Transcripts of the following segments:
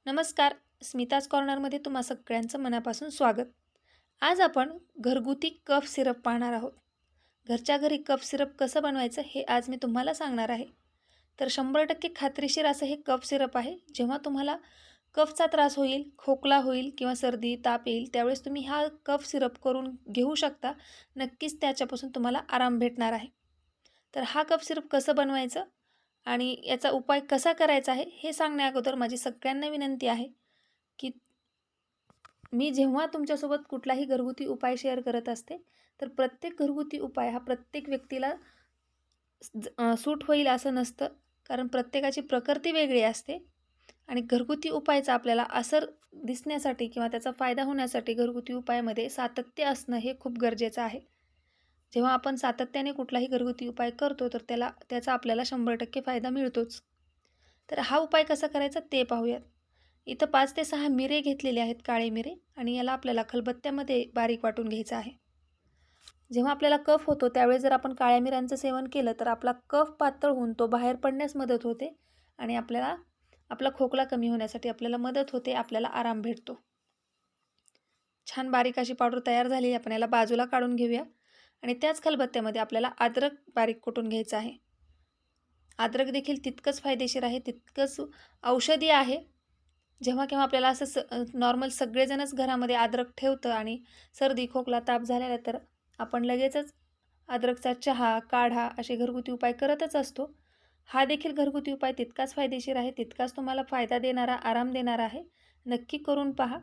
नमस्कार. स्मिताज कॉर्नरमध्ये तुम्हा सगळ्यांचं मनापासून स्वागत. आज आपण घरगुती कफ सिरप पाहणार आहोत. घरच्या घरी कफ सिरप कसं बनवायचं हे आज मी तुम्हाला सांगणार आहे. तर 100% खात्रीशीर असं हे कफ सिरप आहे. जेव्हा तुम्हाला कफचा त्रास होईल, खोकला होईल किंवा सर्दी, ताप येईल त्यावेळेस तुम्ही हा कफ सिरप करून घेऊ शकता. नक्कीच त्याच्यापासून तुम्हाला आराम भेटणार आहे. तर हा कफ सिरप कसं बनवायचं आणि याचा उपाय कसा करायचा आहे हे सांगण्या अगोदर माझी सगळ्यांना विनंती आहे की मी जेव्हा तुमच्यासोबत कुठलाही घरगुती उपाय शेअर करत असते तर प्रत्येक घरगुती उपाय हा प्रत्येक व्यक्तीला सूट होईल असं नसतं. कारण प्रत्येकाची प्रकृती वेगळी असते आणि घरगुती उपायाचा आपल्याला असर दिसण्यासाठी किंवा त्याचा फायदा होण्यासाठी घरगुती उपायामध्ये सातत्य असणं हे खूप गरजेचं आहे. जेव्हा आपण सातत्याने कुठलाही घरगुती उपाय करतो तर त्याचा आपल्याला 100% फायदा मिळतोच. तर हा उपाय कसा करायचा ते पाहूयात. इथं 5 ते 6 मिरे घेतलेले आहेत, काळे मिरे, आणि याला आपल्याला खलबत्त्यामध्ये बारीक वाटून घ्यायचं आहे. जेव्हा आपल्याला कफ होतो त्यावेळेस जर आपण काळ्या मिऱ्यांचं सेवन केलं तर आपला कफ पातळ होऊन तो बाहेर पडण्यास मदत होते आणि आपला खोकला कमी होण्यासाठी आपल्याला मदत होते, आपल्याला आराम भेटतो. छान बारीक अशी पावडर तयार झाली. आपण याला बाजूला काढून घेऊया आणि त्याच खलबत्त्यामध्ये आपल्याला अद्रक बारीक कुटून घ्यायचं आहे. अद्रक देखील तितकंच फायदेशीर आहे, तितकंच औषधी आहे. जेव्हा केव्हा आपल्याला असं नॉर्मल सगळेजणच घरामध्ये अद्रक ठेवतं आणि सर्दी, खोकला, ताप झालेला तर आपण लगेचच अद्रकचा चहा, काढा असे घरगुती उपाय करतच असतो. हा देखील घरगुती उपाय तितकाच फायदेशीर आहे, तितकाच तुम्हाला फायदा देणारा, आराम देणारा आहे. नक्की करून पहा.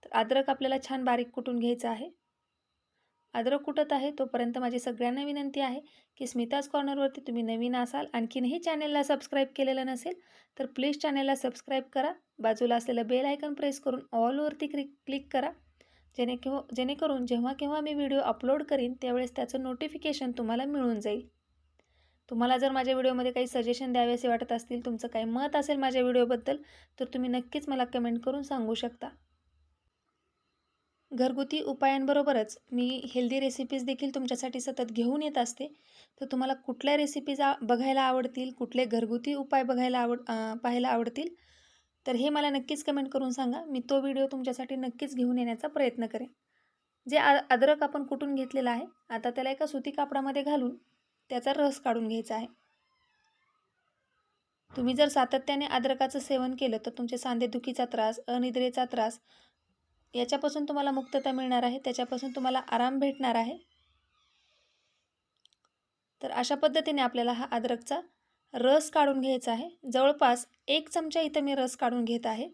तर अद्रक आपल्याला छान बारीक कुटून घ्यायचं आहे. अद्रक कुटत आहे तोपर्यंत माझी सगळ्यांना विनंती आहे की स्मिताज कॉर्नरवरती तुम्ही नवीन असाल, आणखीनही चॅनलला सबस्क्राईब केलेलं नसेल तर प्लीज चॅनलला सबस्क्राईब करा. बाजूला असलेलं बेल आयकॉन प्रेस करून ऑलवरती क्लिक करा. जेणेकरून जेव्हा केव्हा मी व्हिडिओ अपलोड करीन त्यावेळेस त्याचं नोटिफिकेशन तुम्हाला मिळून जाईल. तुम्हाला जर माझ्या व्हिडिओमध्ये काही सजेशन द्यावेसे वाटत असतील, तुमचं काही मत असेल माझ्या व्हिडिओबद्दल तर तुम्ही नक्कीच मला कमेंट करून सांगू शकता. घरगुती उपायांबरोबरच मी हेल्दी रेसिपीज देखील तुमच्यासाठी सतत घेऊन येत असते. तर तुम्हाला कुठल्या रेसिपीज बघायला आवडतील, कुठले घरगुती उपाय पाहायला आवडतील तर हे मला नक्कीच कमेंट करून सांगा. मी तो व्हिडिओ तुमच्यासाठी नक्कीच घेऊन येण्याचा प्रयत्न करेन. जे अद्रक आपण कुटून घेतलेला आहे, आता त्याला एका सुती कापडामध्ये घालून त्याचा रस काढून घ्यायचा आहे. तुम्ही जर सातत्याने अद्रकाचं सेवन केलं तर तुमचे सांधेदुखीचा त्रास, अनिद्रेचा त्रास याच्यापासून तुम्हाला मुक्तता मिळणार आहे, त्याच्यापासून तुम्हाला आराम भेटणार आहे. तर अशा पद्धतीने आपल्याला हा अद्रकचा रस काढून घ्यायचा आहे. जवळपास 1 चमचा इथं मी रस काढून घेत आहे.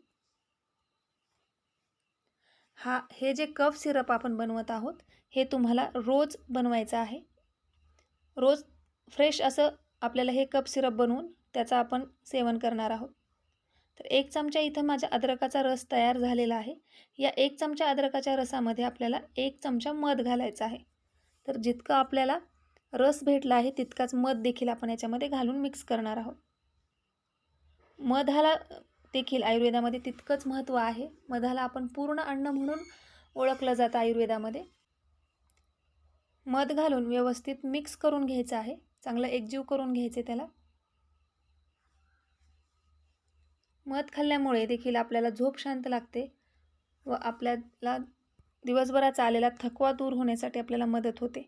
हे जे कफ सिरप आपण बनवत आहोत हे तुम्हाला रोज बनवायचं आहे. रोज फ्रेश असं आपल्याला हे कफ सिरप बनवून त्याचा आपण सेवन करणार आहोत. तर 1 चमचा इथं माझ्या अद्रकाचा रस तयार झालेला आहे. या 1 चमचा अद्रकाच्या रसामध्ये आपल्याला 1 चमचा मध घालायचा आहे. तर जितकं आपल्याला रस भेटला आहे तितकाच मध देखील आपण याच्यामध्ये घालून मिक्स करणार आहोत. मधाला देखील आयुर्वेदामध्ये तितकंच महत्त्व आहे. मधाला आपण पूर्ण अन्न म्हणून ओळखलं जातं आयुर्वेदामध्ये. मध घालून व्यवस्थित मिक्स करून घ्यायचं आहे. चांगलं एकजीव करून घ्यायचे त्याला. मध खाल्ल्यामुळे देखील आपल्याला झोप शांत लागते व आपल्याला दिवसभराचा आलेला थकवा दूर होण्यासाठी आपल्याला मदत होते.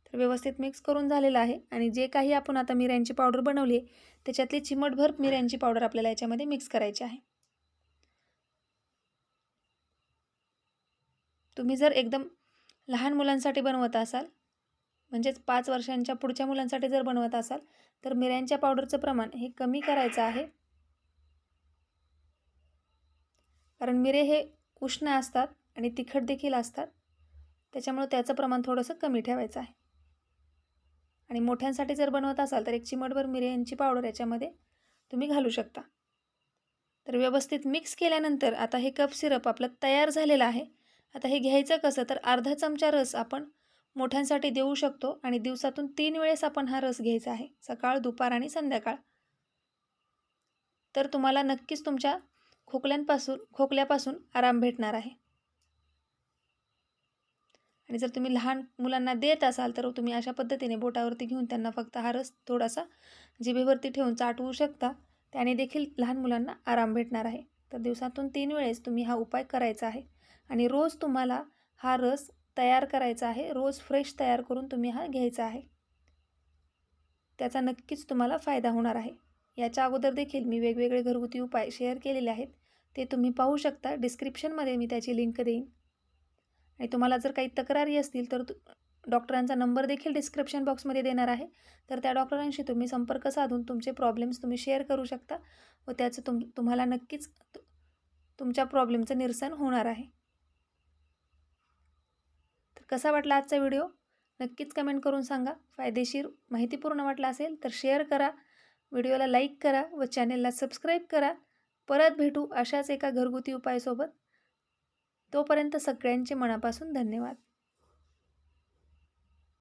तर व्यवस्थित मिक्स करून झालेलं आहे आणि जे काही आपण आता मिऱ्यांची पावडर बनवली आहे त्याच्यातली चिमटभर मिऱ्यांची पावडर आपल्याला याच्यामध्ये मिक्स करायची आहे. तुम्ही जर एकदम लहान मुलांसाठी बनवत असाल, म्हणजेच 5 वर्षांच्या पुढच्या मुलांसाठी जर बनवत असाल तर मिऱ्यांच्या पावडरचं प्रमाण हे कमी करायचं आहे. कारण मिरे हे उष्ण असतात आणि तिखट देखील असतात, त्याच्यामुळे त्याचं प्रमाण थोडंसं कमी ठेवायचं आहे. आणि मोठ्यांसाठी जर बनवत असाल तर 1 चिमटभर मिऱ्यांची पावडर याच्यामध्ये तुम्ही घालू शकता. तर व्यवस्थित मिक्स केल्यानंतर आता हे कफ सिरप आपलं तयार झालेलं आहे. आता हे घ्यायचं कसं, तर अर्धा चमचा रस आपण मोठ्यांसाठी देऊ शकतो आणि दिवसातून 3 वेळेस आपण हा रस घ्यायचा आहे, सकाळ, दुपार आणि संध्याकाळ. तर तुम्हाला नक्कीच तुमच्या खोकल्यापासून आराम भेटणार आहे. आणि जर तुम्ही लहान मुलांना देत असाल तर तुम्ही अशा पद्धतीने बोटावरती घेऊन त्यांना फक्त हा रस थोडासा जिभेवरती ठेवून चाटवू शकता. त्याने देखील लहान मुलांना आराम भेटणार आहे. तर दिवसातून 3 वेळेस तुम्ही हा उपाय करायचा आहे आणि रोज तुम्हाला हा रस तयार करायचा आहे. रोज फ्रेश तयार करून तुम्ही हा घ्यायचा आहे. त्याचा नक्कीच तुम्हाला फायदा होणार आहे. याच्या अगोदर देखील मी वेगवेगळे घरगुती उपाय शेअर केलेले आहेत. ते तुम्ही पाहू शकता. डिस्क्रिप्शनमध्ये मी त्याची लिंक देईन. आणि तुम्हाला जर काही तक्रारी असतील तर डॉक्टरांचा नंबर देखील डिस्क्रिप्शन बॉक्समध्ये देणार आहे. तर त्या डॉक्टरांशी तुम्ही संपर्क साधून तुमचे प्रॉब्लेम्स तुम्ही शेअर करू शकता व त्याचं तुम्हाला नक्कीच तुमच्या प्रॉब्लेमचं निरसन होणार आहे. तर कसा वाटला आजचा व्हिडिओ? नक्कीच कमेंट करून सांगा. फायदेशीर माहितीपूर्ण वाटला असेल तर शेअर करा, व्हिडिओला लाईक करा व चॅनेलला सबस्क्राईब करा. परत भेटू अशाच एका घरगुती उपायासोबत. तोपर्यंत सगळ्यांचे मनापासून धन्यवाद.